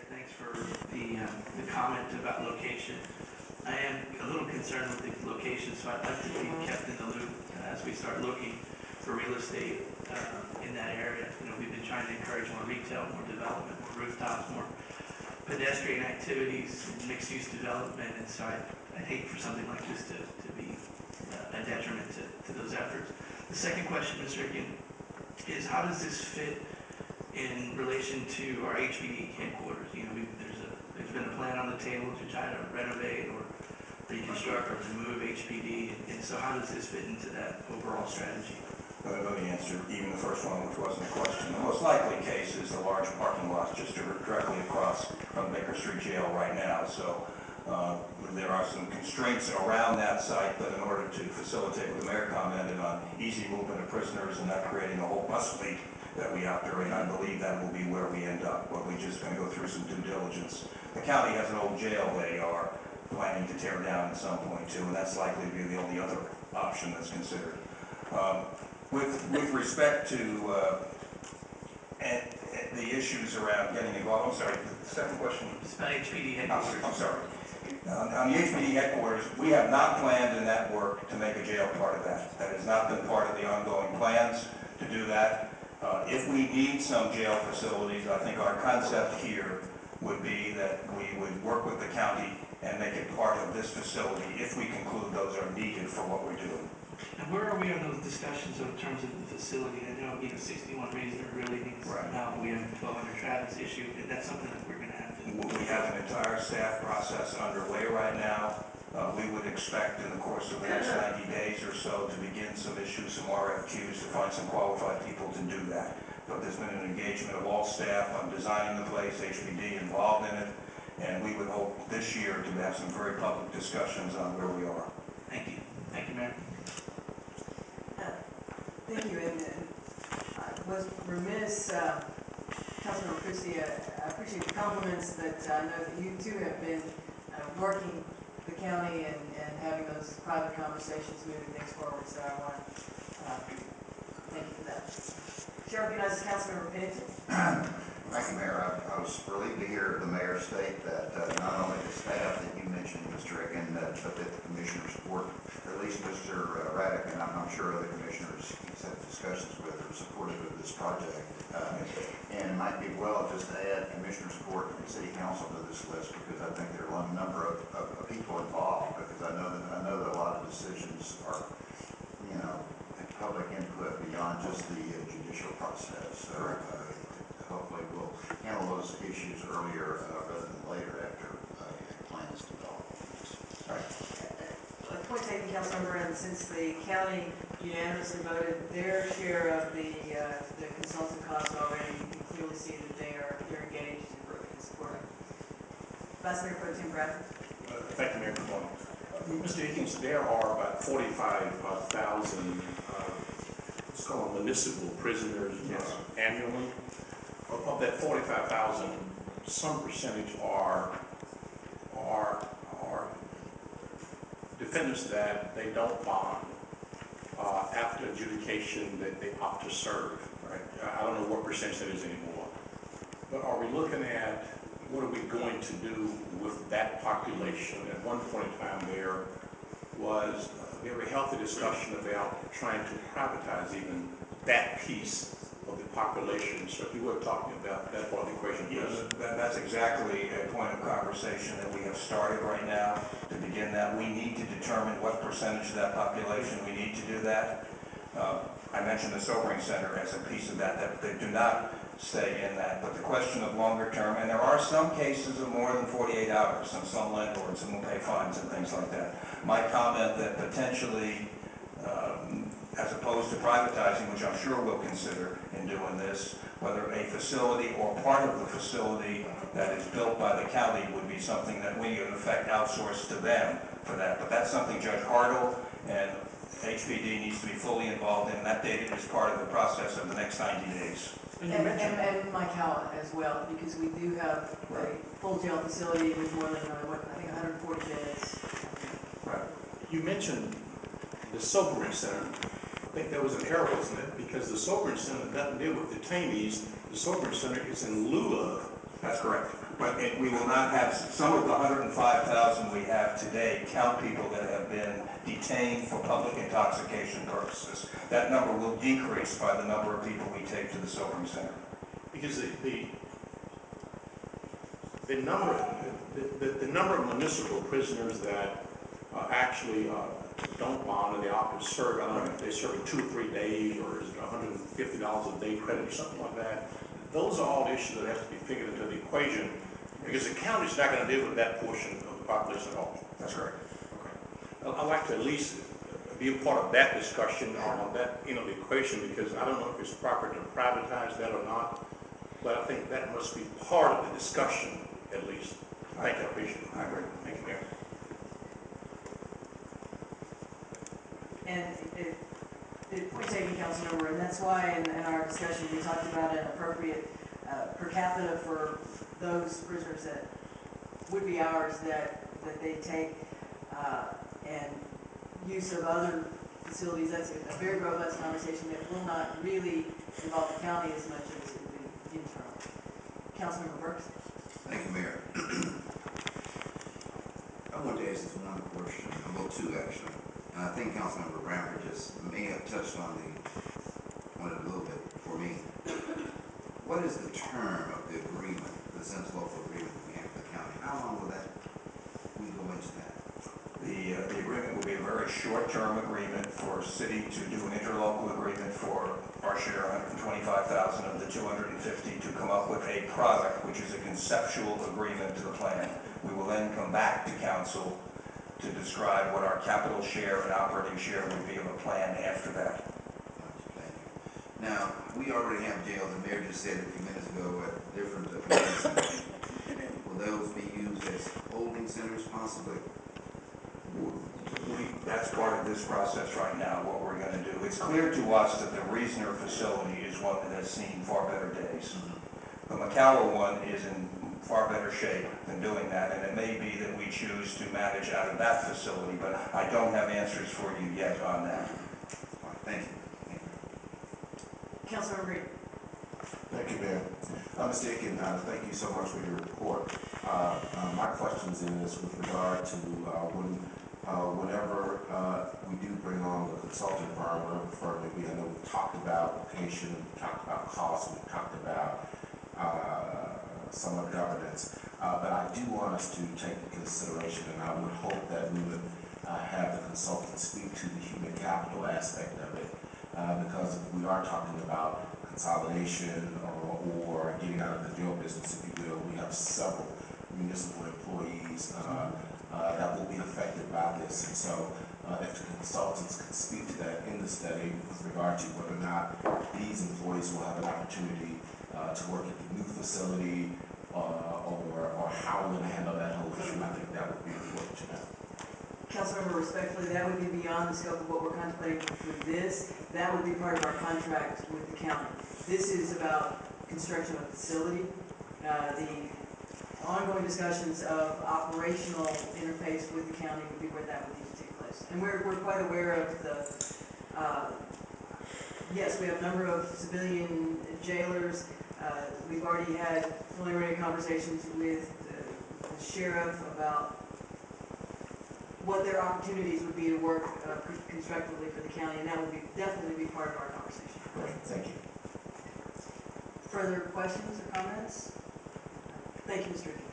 Thanks for the comment about location. I am a little concerned with the location, so I'd like to be kept in the loop as we start looking for real estate in that area. You know, we've been trying to encourage more retail, more development, more rooftops, more pedestrian activities, mixed-use development, and so I'd hate for something like this to be a detriment to those efforts. The second question, Ms. Ricken, is how does this fit in relation to our HPD headquarters? You know, there's been a plan on the table to try to renovate or reconstruct or remove HPD, and so how does this fit into that overall strategy? Well, I've already answered even the first one, which wasn't a question. The most likely case is the large parking lot just directly across from Baker Street Jail right now. So there are some constraints around that site, but in order to facilitate what the mayor commented on easy movement of prisoners and not creating a whole bus fleet that we operate, I believe that will be where we end up. But we're just going to go through some due diligence. The county has an old jail they are planning to tear down at some point too, and that's likely to be the only other option that's considered. With respect to the issues around getting involved, I'm sorry, the second question? It's about HPD headquarters. I'm sorry. On the HPD headquarters, we have not planned in that work to make a jail part of that. That has not been part of the ongoing plans to do that. If we need some jail facilities, I think our concept here would be that we would work with the county and make it part of this facility if we conclude those are needed for what we're doing. And where are we on those discussions in terms of the facility? I know, 61 Razor really needs help. We have 1200 Travis issue, and that's something that we're going to have to do. We have an entire staff process underway right now. We would expect in the course of the next 90 days or so to begin some issues, some RFQs to find some qualified people to do that. But there's been an engagement of all staff on designing the place, HPD involved in it, and we would hope this year to have some very public discussions on where we are. Thank you. Thank you, Mayor. Thank you, and I was remiss, Councilmember Christie, I appreciate the compliments, but I know that you too have been working the county and having those private conversations, moving things forward, so I want to thank you for that. Chair recognizes Councilmember Pennington. Thank you, Mayor. I was relieved to hear the mayor state that not only the staff that you mentioned, Mr. Ricken, but that the commissioners support, or at least Mr. Raddick, and I'm sure other commissioners he's had discussions with are supportive of this project. And it might be well just to add commissioner support from city council to this list, because I think there are a number of people involved, because I know that a lot of decisions are, public input beyond just the judicial process. So hopefully we'll handle those issues earlier rather than later after a plan is developed. Right. Point taken, Councilmember, and since the county unanimously voted their share of the consultant costs already, you can clearly see that they're engaged in supporting. Vice Mayor Pro Tem Bradford. Thank you, Mayor. Good morning. Mr. Higgins, there are about 45,000 let's call them municipal prisoners annually. Of that 45,000, some percentage are defendants that they don't bond after adjudication that they opt to serve. Right? I don't know what percentage that is anymore. But are we looking at what are we going to do with that population? At one point in time, there was a very healthy discussion about trying to privatize even that piece of the population. So if you were talking about that part of the equation, yes. That's exactly a point of conversation that we have started right now. To begin that, we need to determine what percentage of that population we need to do that. I mentioned the sobering center as a piece of that they do not stay in that. But the question of longer term, and there are some cases of more than 48 hours, and some landlords who will pay fines and things like that. My comment that potentially, as opposed to privatizing, which I'm sure we'll consider in doing this, whether a facility or part of the facility that is built by the county would be something that we, in effect, outsource to them for that. But that's something Judge Hartle and HPD needs to be fully involved in. That data is part of the process of the next 90 days. And Mike Howell as well, because we do have a full jail facility with more than, I think 140 beds. Right. You mentioned the sobering center. I think there was an error, wasn't it? Because the sobering center doesn't deal with detainees. The sobering center is in lieu of That's correct. But we will not have, some of the 105,000 we have today count people that have been detained for public intoxication purposes. That number will decrease by the number of people we take to the sobering center. Because the number of municipal prisoners that actually don't bond and they opt to serve, I don't know if they serve in 2 or 3 days, or is it $150 a day credit or something like that. Those are all issues that have to be figured into the equation, because the county's not going to deal with that portion of the population at all. That's correct. Okay. I'd like to at least be a part of that discussion on that, the equation, because I don't know if it's proper to privatize that or not, but I think that must be part of the discussion at least. Thank you, I appreciate it. I agree. Thank you, Mayor. And point taken, Councilmember, and that's why in our discussion, we talked about an appropriate per capita for those prisoners that would be ours that they take, and use of other facilities. That's a very robust conversation that will not really involve the county as much as it will be internal. Councilmember Burks. Thank you, Mayor. I want to ask this one question, well, two actually. And I think Councilmember Bramford just may have touched on it a little bit for me. What is the term of the agreement, the Senate local agreement we have with the county? How long will that, we go into that? The agreement will be a very short-term agreement for city to do an interlocal agreement for our share, 125,000 of the 250, to come up with a product, which is a conceptual agreement to the plan. We will then come back to council to describe what our capital share and operating share would be of a plan after that. Thank you. Now, we already have jails, the mayor just said a few minutes ago at different communities. Will those be used as holding centers possibly? That's part of this process right now, what we're going to do. It's clear to us that the Reasoner facility is one that has seen far better days. The McCalla one is in far better shape than doing that, and it may be that we choose to manage out of that facility, but I don't have answers for you yet on that. All right, thank you. Thank you. Councilmember Green. Thank you, Mayor. Mr. Aiken, thank you so much for your report. My question is with regard to whenever we do bring on the consulting firm, whatever firm it may be. I know we've talked about location, we've talked about cost, we've talked about some of the governance. But I do want us to take into consideration, and I would hope that we would have the consultant speak to the human capital aspect of it. Because if we are talking about consolidation or getting out of the jail business, if you will, we have several municipal employees that will be affected by this. And so if the consultants could speak to that in the study with regard to whether or not these employees will have an opportunity to work at the new facility or how we're going to handle that whole issue, I think that would be important to know. Councilmember, respectfully, that would be beyond the scope of what we're contemplating for this. That would be part of our contract with the county. This is about construction of a facility. The ongoing discussions of operational interface with the county would be where that would need to take place. And we're quite aware of the, yes, we have a number of civilian jailers. We've already had preliminary conversations with the sheriff about what their opportunities would be to work constructively for the county, and that would definitely be part of our conversation. Great, thank you. Further questions or comments? Thank you, Mr. Aiken.